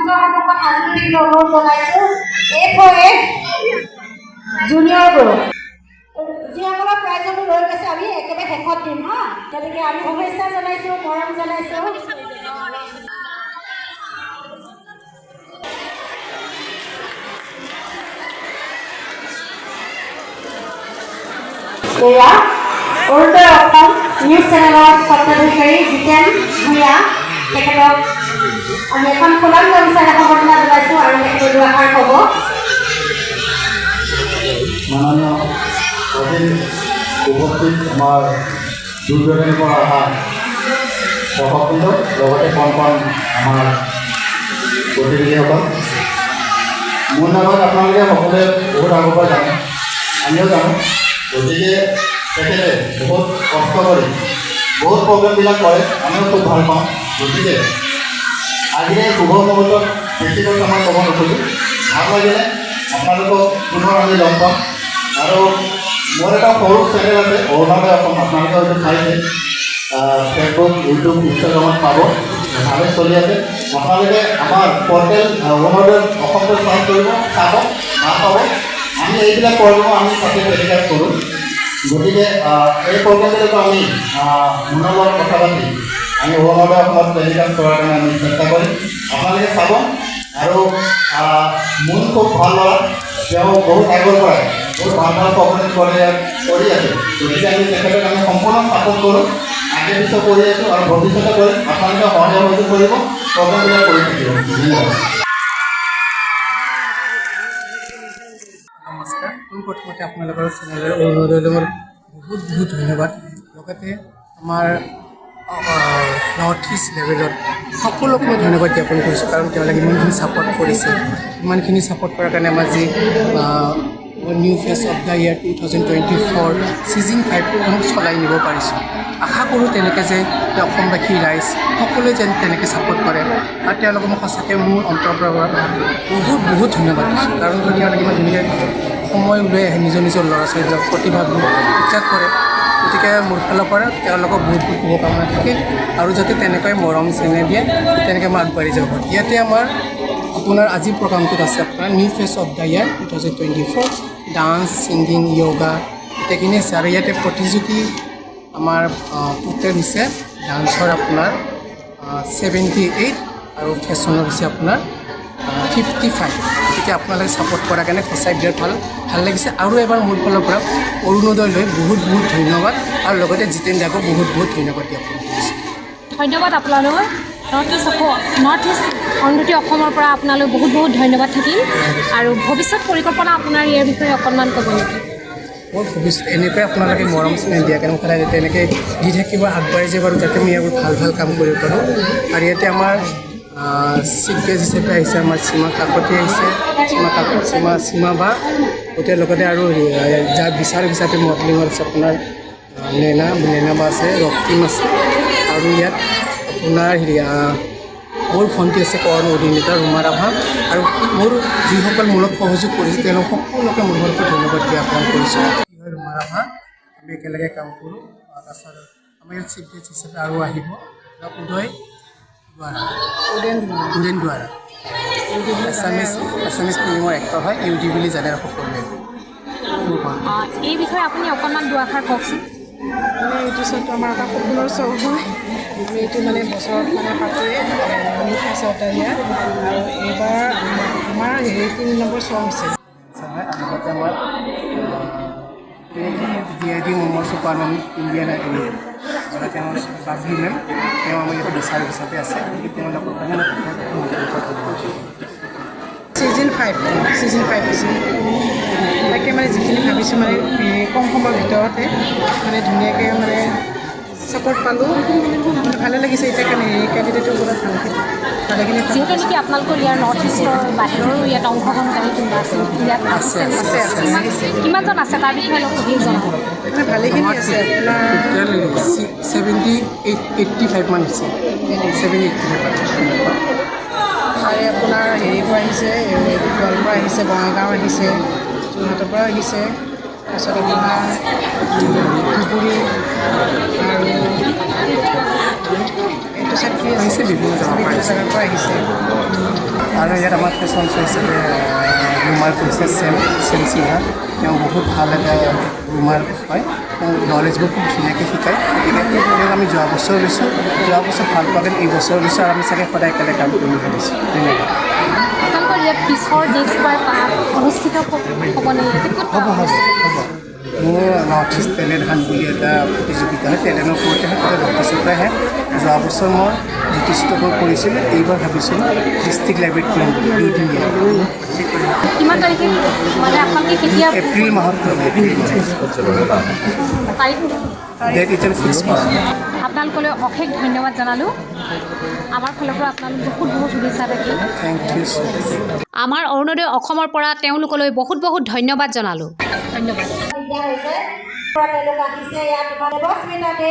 সন্মুখত সাংস্কৃতিক অনুৰোধ জনাইছোঁ A4A জুনিয়ৰ গ্ৰুপ যিসকলৰ প্ৰাইজসমূহ লৈ গৈছে আমি একেবাৰে শেষত দিম হা গতিকে আমি শুভেচ্ছা জনাইছোঁ মৰম জনাইছোঁ এয়া অৰুণোদয় অসম নিউজ চেনেলৰ স্বত্বাধিকাৰী জিতেন ভূঞা তেখেতক আমি এখন ফুলাম গামোচাৰে সম্বৰ্ধনা জনাইছোঁ আৰু তেখেতে দুআষাৰ ক'ব মাননীয় উপস্থিত আমাৰ দূৰদূৰণিৰ পৰা অহা দৰ্শকবৃন্দ লগতে কণ কণ আমাৰ প্ৰতিনিধিসকল মোৰ নামত আপোনালোকে সকলোৱে বহুত আগৰ পৰা জানে আমিও জানো গতিকে তেখেতে বহুত কষ্ট কৰি বহুত প্ৰগ্ৰেমবিলাক কৰে আমিও খুব ভাল পাওঁ গতিকে আজিৰ এই শুভ মুহূৰ্তত বেছিকৈ সময় ক'ব নোখোজোঁ ভাল লাগিলে আপোনালোকক পুনৰ আমি লগ পাম আৰু মোৰ এটা সৰু চেনেল আছে অৰুণোদয় অসম আপোনালোকে হয়তো চাইছে ফেচবুক ইউটিউব ইনষ্টাগ্ৰামত পাব ভালে চলি আছে আপোনালোকে আমাৰ পৰ্টেল অৰুণোদয় অসমটো চাৰ্চ কৰিব চাব পাব আমি এইবিলাক প্ৰগ্ৰেমো আমি তাতে টেলিকাষ্ট কৰোঁ গতিকে এই প্ৰগ্ৰেমবিলাকো আমি মনৰ লগত কথা পাতি আমি অৰুণোদয় অসমত টেলিকাষ্ট কৰাৰ কাৰণে আমি চেষ্টা কৰিম আপোনালোকে চাব আৰু মন খুব ভাল ল'ৰা তেওঁ বহুত আগৰ পৰাই বহুত ভাল ভাল প্ৰগ্ৰেম কৰি আছে গতিকে আমি তেখেতক আমি সম্পূৰ্ণ ছাপোৰ্ট কৰোঁ আগে পিছত কৰি আছোঁ আৰু ভৱিষ্যতে কৰিম আপোনালোকে সহায় সহযোগ কৰিব প্ৰগ্ৰেমবিলাক কৰি থাকিব ধন্যবাদ নমস্কাৰ পোনপ্ৰথমতে আপোনালোকৰ চেনেলৰ অৰুণোদয়লৈ মোৰ বহুত বহুত ধন্যবাদ লগতে আমাৰ নৰ্থ ইষ্ট লেভেলত সকলোকে মই ধন্যবাদ জ্ঞাপন কৰিছোঁ কাৰণ তেওঁলোকে ইমানখিনি ছাপোৰ্ট কৰিছে ইমানখিনি ছাপোৰ্ট কৰাৰ কাৰণে আমাৰ যি new face of the year 2024 season 5খন চলাই নিব পাৰিছোঁ আশা কৰোঁ তেনেকৈ যে অসমবাসী ৰাইজ সকলোৱে যেন তেনেকৈ ছাপোৰ্ট কৰে আৰু তেওঁলোকে মোক সঁচাকৈ মোৰ অন্তৰৰ পৰা বহুত বহুত ধন্যবাদ দিছোঁ কাৰণ তেওঁলোকে ইমান ধুনীয়াকৈ সময় উলিয়াই আহে নিজৰ নিজৰ ল'ৰা ছোৱালীবিলাক প্ৰতিভাবোৰ বিশ্বাস কৰে গতিকে মোৰ ফালৰ পৰা তেওঁলোকক বহুত বহুত শুভকামনা থাকিল আৰু যাতে তেনেকৈ মৰম চেনেহ দিয়ে তেনেকৈ মই আগবাঢ়ি যাব পাৰোঁ ইয়াতে আমাৰ আপোনাৰ আজিৰ প্ৰগ্ৰামটোত আছে আপোনাৰ new face of the year 2024 dance singing yoga গোটেইখিনি আছে আৰু ইয়াতে প্ৰতিযোগী আমাৰ টোটেল হৈছে ডান্সৰ আপোনাৰ 78 আৰু ফেশ্বনৰ হৈছে আপোনাৰ 55 গতিকে আপোনালোকে ছাপোৰ্ট কৰাৰ কাৰণে সঁচাই বিৰাট ভাল লাগিছে আৰু এবাৰ মোৰ ফালৰ পৰা অৰুণোদয়লৈ বহুত বহুত ধন্যবাদ আৰু লগতে জিতেন দাকো বহুত বহুত ধন্যবাদ জ্ঞাপন কৰিছোঁ ধন্যবাদ আপোনালোক নৰ্থ ইষ্ট সংগতি অসমৰ পৰা আপোনালৈ বহুত বহুত ধন্যবাদ থাকিল আৰু ভৱিষ্যত পৰিকল্পনা আপোনাৰ ইয়াৰ বিষয়ে অকণমান ক'ব নেকি মোৰ ভৱিষ্যত এনেকৈ আপোনালোকে মৰম চেনেহ দিয়া কাৰণে সদায় তেনেকৈ দি থাকিব আগবাঢ়ি যাব আৰু যাতে মই ইয়াৰ ভাল ভাল কাম কৰিব পাৰোঁ আৰু ইয়াতে আমাৰ চিফ গেষ্ট হিচাপে আহিছে আমাৰ সীমা কাকতি আহিছে সীমা বা গোটেই লগতে আৰু যাৰ বিচাৰক হিচাপে মডেলিঙত আছে আপোনাৰ নেনা বা আছে ৰক্তিম আছে আৰু ইয়াত আপোনাৰ মোৰ ভণ্টি আছে কৰ্ণ অধিনেতা ৰুমা ৰাভা আৰু মোৰ যিসকল মূলক সহযোগ কৰিছে তেওঁলোক সকলোকে মোৰ ঘৰতে ধন্যবাদ জ্ঞাপন কৰিছোঁ কি হয় ৰুমা ৰাভা আমি একেলগে কাম কৰোঁ তাৰপিছত আমাৰ ইয়াত চিফ গেষ্ট হিচাপে আৰু আহিব উদয় দুৱাৰা এছামিজ ফিল্মৰ এক্টৰ হয় ইউটি বুলি জানে সকলোৱে এই বিষয়ে আপুনি অকণমান দুআষাৰ কওকচোন মানে এইটো শ্ব' আমাৰ এটা সপোনৰ শ্ব' হয় এইটো মানে বছৰত মানে পাতোৱে ফাৰ্ষ্ট আৰু এইবাৰ আমাৰ 3 নম্বৰ শ্ব' হৈছে লগতে আমাৰ DID মমৰ চুপাৰমেন ইণ্ডিয়ান আইডল তেওঁ বাবলি মেম তেওঁ আমাৰ ইয়াতে বিচাৰক হিচাপে আছে গতিকে তেওঁলোকৰ কাৰণে ছিজন 5 হৈছে তাকে মানে যিখিনি ভাবিছোঁ মানে কম সময়ৰ ভিতৰতে মানে ধুনীয়াকৈ মানে ছাপোৰ্ট পালোঁ মানে ভালে লাগিছে এতিয়া কাৰণে কেণ্ডিডেটৰ ওপৰত ভালেখিনি যিহেতু নেকি আপোনালোকৰ ইয়াৰ নৰ্থ ইষ্টৰ বাহিৰৰো ইয়াত অংশগ্ৰহণকাৰী কোনোবা আছে ইয়াত আছে কিমানজন আছে তাৰ বিষয়ে অলপ অধিক জনাব মানে ভালেখিনি আছে আপোনাৰ টোটেল 85 মান হৈছে 85 তাৰে আপোনাৰ হেৰিৰ পৰা আহিছে গোৱালপাৰা পৰা আহিছে বঙাইগাঁও আহিছে যোৰহাটৰ পৰা আহিছে তাৰপিছত আপোনাৰ ধুবুৰী আৰু এইটো চাইড আহিছে বিভিন্ন জেগাৰ পৰা আহিছে আৰু ইয়াত আমাৰ ফেশ্বন শ্ব' হিচাপে ৰুমাৰ কৰিছে চেম সিংহা তেওঁ বহুত ভাল এটা ৰুমাৰ হয় তেওঁ নলেজবোৰ খুব ধুনীয়াকৈ শিকায় গতিকে তেওঁক আমি যোৱা বছৰ লৈছোঁ যোৱা বছৰ ভাল পালে এই বছৰ লৈছোঁ আৰু আমি চাগে সদায় একেলগে কাম কৰিম বুলি ভাবিছোঁ ধন্যবাদ আপোনালোকৰ ইয়াত পিছৰ নেক্সট বাৰ অনুষ্ঠিত হ'বনে হ'ব মোৰ নৰ্থ ইষ্ট টেলেণ্ট হাণ্ট বুলি এটা প্ৰতিযোগিতা হয় টেলেণ্টৰ ওপৰতে হয় তাতে ডক্টৰ আহে যোৱা বছৰ মই জ্যোতিষিতকৈ কৰিছিলোঁ এইবাৰ ভাবিছোঁ ডিষ্ট্ৰিক্ট লাইব্ৰেৰীত কৰিম বুলি 2 দিন কিমান তাৰিখে মানে আপোনালোকে কেতিয়া এপ্ৰিল মাহত তাৰিখ ডেট এতিয়া ফিক্স কৰা আপোনালোকলৈ অশেষ ধন্যবাদ জনালোঁ আমাৰ ফালৰ পৰা আপোনালোক বহুত বহুত শুভেচ্ছা থাকিল থেংক ইউ ছ' মাছ আমাৰ অৰুণোদয় অসমৰ পৰা তেওঁলোকলৈ বহুত বহুত ধন্যবাদ জনালোঁ ধন্যবাদ দিগদাৰ হৈছে তেওঁলোক আহিছে ইয়াত মানে 10 মিনিটতে